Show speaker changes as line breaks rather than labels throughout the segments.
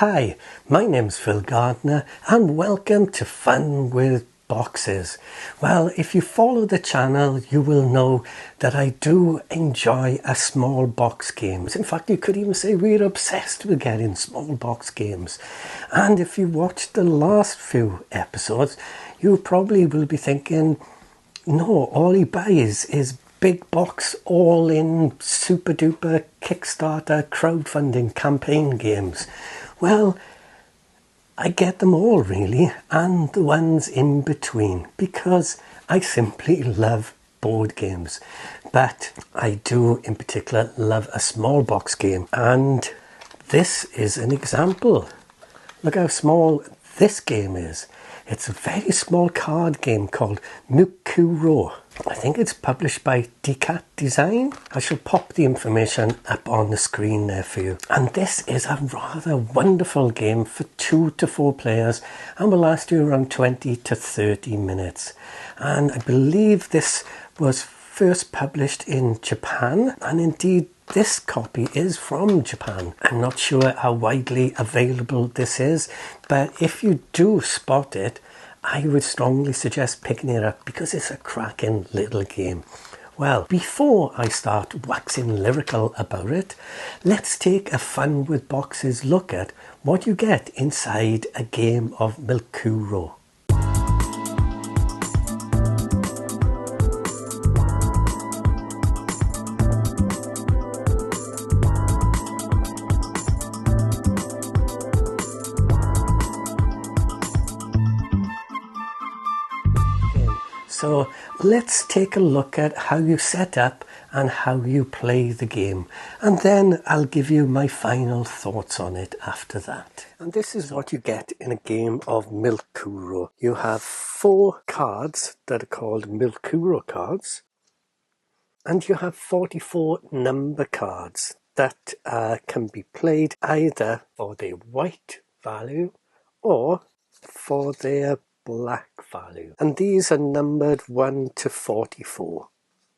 Hi, my name's Phil Gardner and welcome to Fun with Boxes. Well, if you follow the channel, you will know that I do enjoy a small box games. In fact, you could even say we're obsessed with getting small box games. And if you watched the last few episodes, you probably will be thinking, no, all he buys is big box, all in super duper Kickstarter crowdfunding campaign games. Well, I get them all really, and the ones in between, because I simply love board games. But I do in particular love a small box game, and this is an example. Look how small this game is. It's a very small card game called Milkuro. I think it's published by Design. I shall pop the information up on the screen there for you. And this is a rather wonderful game for 2 to 4 players and will last you around 20 to 30 minutes. And I believe this was first published in Japan, and indeed this copy is from Japan. I'm not sure how widely available this is, but if you do spot it, I would strongly suggest picking it up because it's a cracking little game. Well, before I start waxing lyrical about it, let's take a Fun with Boxes look at what you get inside a game of Milkuro. So let's take a look at how you set up and how you play the game, and then I'll give you my final thoughts on it after that. And this is what you get in a game of Milkuro. You have 4 cards that are called Milkuro cards, and you have 44 number cards that can be played either for their white value or for their black value, and these are numbered 1 to 44.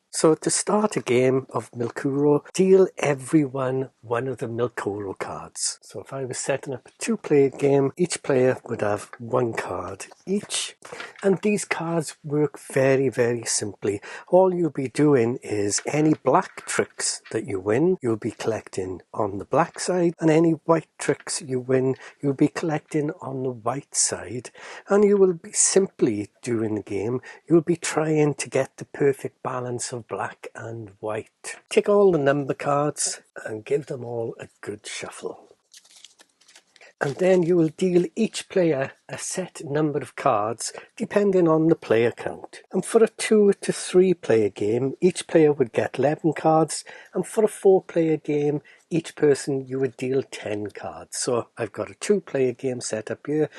So to start a game of Milkuro, deal everyone one of the Milkuro cards. So if I was setting up a 2-player game, each player would have 1 card each, and these cards work very, very simply. All you'll be doing is any black tricks that you win, you'll be collecting on the black side, and any white tricks you win, you'll be collecting on the white side. And you will be simply, during the game, you'll be trying to get the perfect balance of black and white. Take all the number cards and give them all a good shuffle. And then you will deal each player a set number of cards depending on the player count. And for a 2 to 3 player game, each player would get 11 cards, and for a 4-player game, each person you would deal 10 cards. So I've got a 2-player game set up here.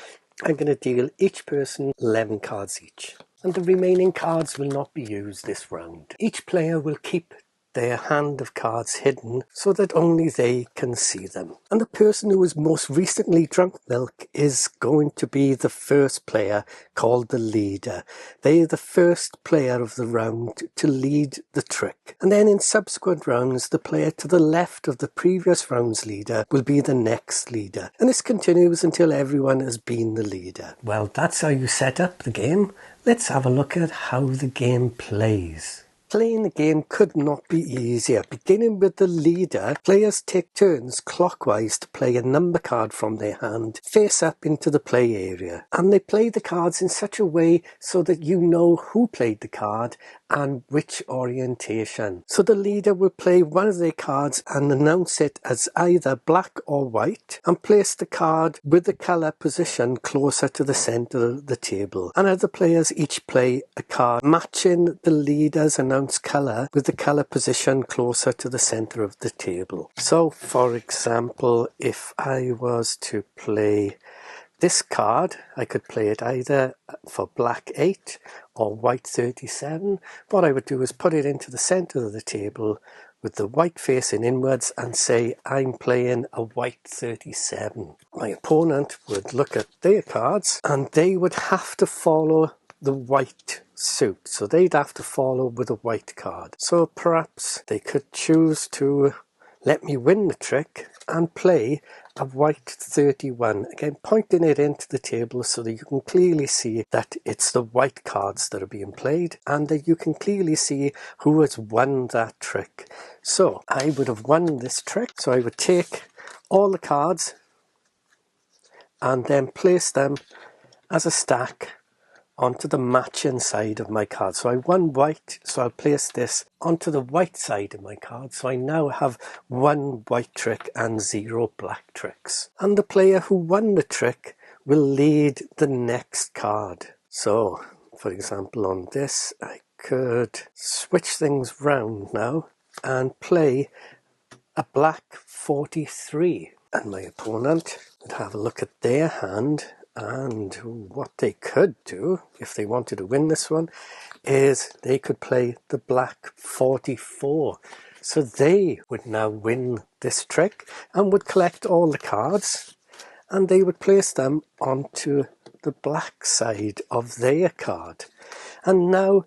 I'm going to deal each person 11 cards each, and the remaining cards will not be used this round. Each player will keep their hand of cards hidden so that only they can see them. And the person who has most recently drunk milk is going to be the first player, called the leader. They are the first player of the round to lead the trick. And then in subsequent rounds, the player to the left of the previous round's leader will be the next leader. And this continues until everyone has been the leader. Well, that's how you set up the game. Let's have a look at how the game plays. Playing the game could not be easier. Beginning with the leader, players take turns clockwise to play a number card from their hand face up into the play area. And they play the cards in such a way so that you know who played the card and which orientation. So the leader will play one of their cards and announce it as either black or white, and place the card with the colour position closer to the centre of the table. And other players each play a card matching the leader's announced colour with the colour position closer to the centre of the table. So for example, if I was to play this card, I could play it either for black 8 or white 37. What I would do is put it into the centre of the table with the white facing inwards and say I'm playing a white 37. My opponent would look at their cards and they would have to follow the white suit. So they'd have to follow with a white card. So perhaps they could choose to let me win the trick and play a white 31. Again, pointing it into the table so that you can clearly see that it's the white cards that are being played and that you can clearly see who has won that trick. So I would have won this trick, so I would take all the cards and then place them as a stack onto the matching side of my card. So I won white, so I'll place this onto the white side of my card. So I now have 1 white trick and 0 black tricks. And the player who won the trick will lead the next card. So, for example, on this, I could switch things round now and play a black 43. And my opponent would have a look at their hand. And what they could do, if they wanted to win this one, is they could play the black 44. So they would now win this trick and would collect all the cards and they would place them onto the black side of their card. And now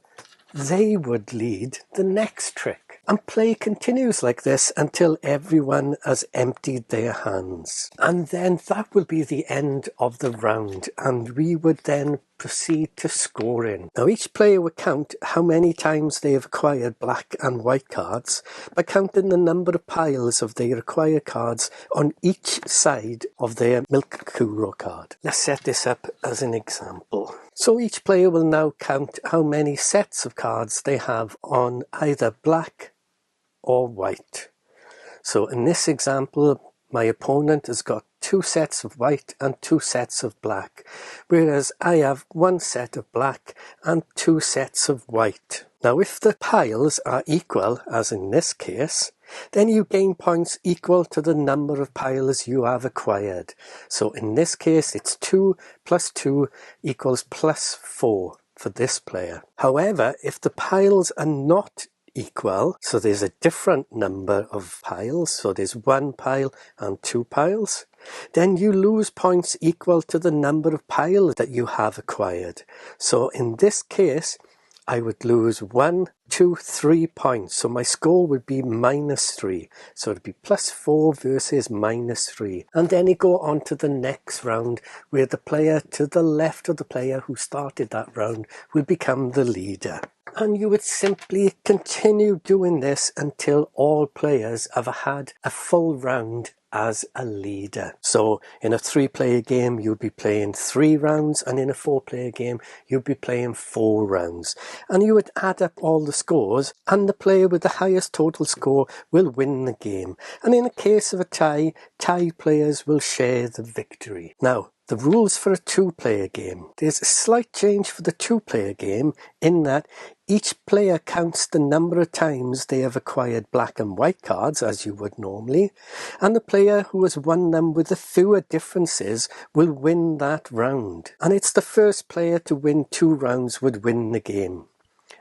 they would lead the next trick. And play continues like this until everyone has emptied their hands. And then that will be the end of the round, and we would then proceed to scoring. Now each player would count how many times they have acquired black and white cards by counting the number of piles of their acquired cards on each side of their Milkuro card. Let's set this up as an example. So each player will now count how many sets of cards they have on either black or white. So in this example, my opponent has got 2 sets of white and 2 sets of black, whereas I have 1 set of black and 2 sets of white. Now if the piles are equal, as in this case, then you gain points equal to the number of piles you have acquired. So in this case, it's 2 plus 2 equals plus 4 for this player. However, if the piles are not equal, so there's a different number of piles, so there's 1 pile and 2 piles, then you lose points equal to the number of piles that you have acquired. So in this case, I would lose 1, 2, 3 points. So my score would be -3. So it'd be +4 versus -3. And then you go on to the next round where the player to the left of the player who started that round will become the leader. And you would simply continue doing this until all players have had a full round as a leader. So in a 3-player game, you'd be playing 3 rounds, and in a 4-player game, you'd be playing 4 rounds. And you would add up all the scores, and the player with the highest total score will win the game. And in a case of a tie, tie players will share the victory. Now, the rules for a 2-player game. There's a slight change for the 2-player game in that each player counts the number of times they have acquired black and white cards, as you would normally, and the player who has won them with the fewer differences will win that round. And it's the first player to win 2 rounds would win the game.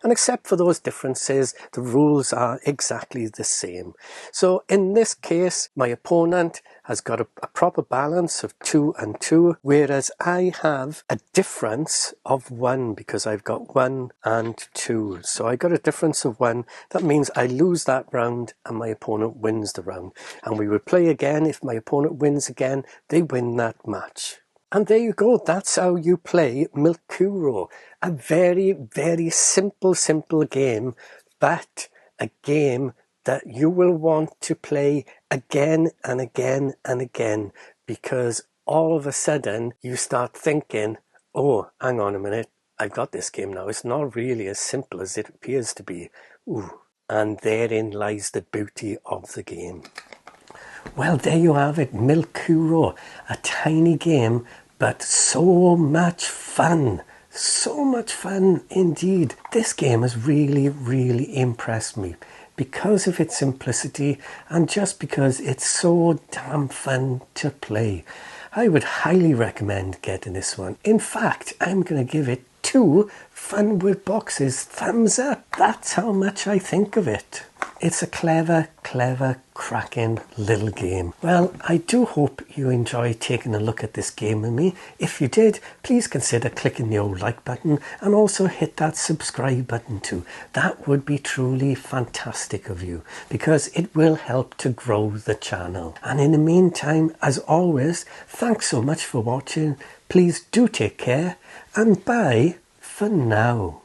And except for those differences, the rules are exactly the same. So in this case, my opponent has got a proper balance of 2 and 2, whereas I have a difference of 1 because I've got 1 and 2. So I got a difference of 1. That means I lose that round and my opponent wins the round. And we would play again. If my opponent wins again, they win that match. And there you go, that's how you play Milkuro. A very, very simple game, but a game that you will want to play again and again and again, because all of a sudden you start thinking, oh, hang on a minute, I've got this game now. It's not really as simple as it appears to be. Ooh. And therein lies the beauty of the game. Well, there you have it, Milkuro, a tiny game, but so much fun. So much fun indeed. This game has really, really impressed me because of its simplicity and just because it's so damn fun to play. I would highly recommend getting this one. In fact, I'm going to give it 2 Fun with Boxes thumbs up. That's how much I think of it. It's a clever, cracking little game. Well, I do hope you enjoyed taking a look at this game with me. If you did, please consider clicking the old like button and also hit that subscribe button too. That would be truly fantastic of you because it will help to grow the channel. And in the meantime, as always, thanks so much for watching. Please do take care and bye for now.